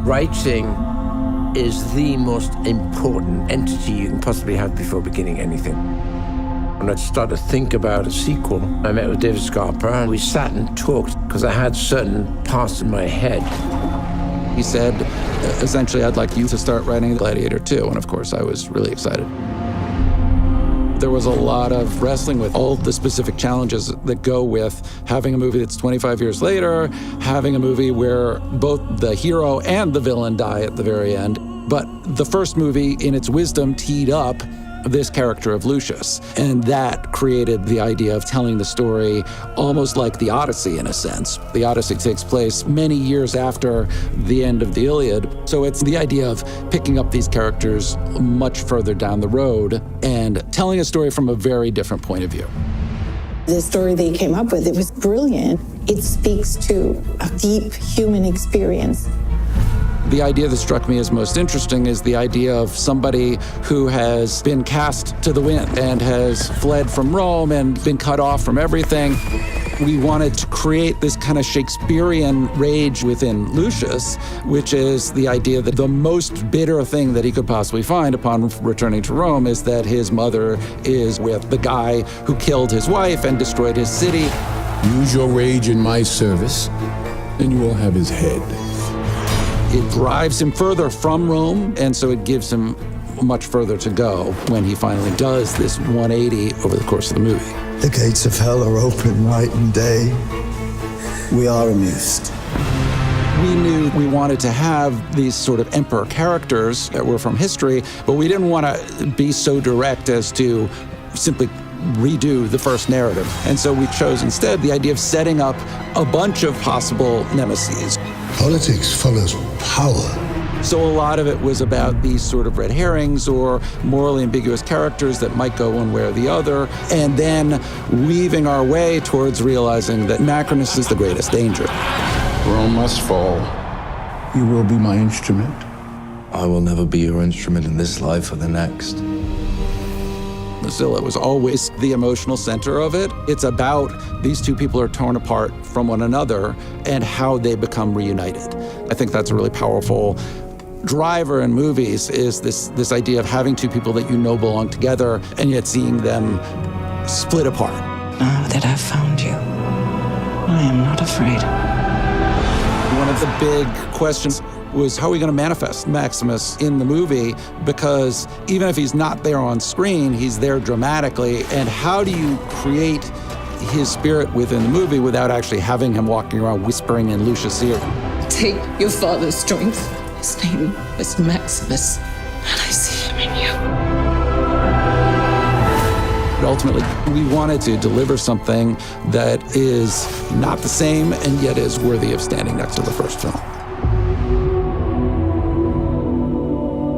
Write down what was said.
Writing is the most important entity you can possibly have before beginning anything. When I started to think about a sequel, I met with David Scarpa, and we sat and talked because I had certain parts in my head. He said, essentially, I'd like you to start writing Gladiator 2, and of course, I was really excited. There was a lot of wrestling with all the specific challenges that go with having a movie that's 25 years later, having a movie where both the hero and the villain die at the very end. But the first movie, in its wisdom, teed up this character of Lucius. And that created the idea of telling the story almost like the Odyssey, in a sense. The Odyssey takes place many years after the end of the Iliad. So it's the idea of picking up these characters much further down the road and telling a story from a very different point of view. The story they came up with, it was brilliant. It speaks to a deep human experience. The idea that struck me as most interesting is the idea of somebody who has been cast to the wind and has fled from Rome and been cut off from everything. We wanted to create this kind of Shakespearean rage within Lucius, which is the idea that the most bitter thing that he could possibly find upon returning to Rome is that his mother is with the guy who killed his wife and destroyed his city. Use your rage in my service, and you will have his head. It drives him further from Rome, and so it gives him much further to go when he finally does this 180 over the course of the movie. The gates of hell are open night and day. We are amused. We knew we wanted to have these sort of emperor characters that were from history, but we didn't want to be so direct as to simply redo the first narrative. And so we chose instead the idea of setting up a bunch of possible nemeses. Politics follows power. So a lot of it was about these sort of red herrings or morally ambiguous characters that might go one way or the other, and then weaving our way towards realizing that Maximus is the greatest danger. Rome must fall. You will be my instrument. I will never be your instrument in this life or the next. Zilla was always the emotional center of it. It's about these two people are torn apart from one another and how they become reunited. I think that's a really powerful driver in movies, is this idea of having two people that you know belong together and yet seeing them split apart. Now that I've found you, I am not afraid. One of the big questions was, how are we going to manifest Maximus in the movie? Because even if he's not there on screen, he's there dramatically. And how do you create his spirit within the movie without actually having him walking around whispering in Lucius' ear? Take your father's strength. His name is Maximus, and I see him in you. But ultimately, we wanted to deliver something that is not the same and yet is worthy of standing next to the first film.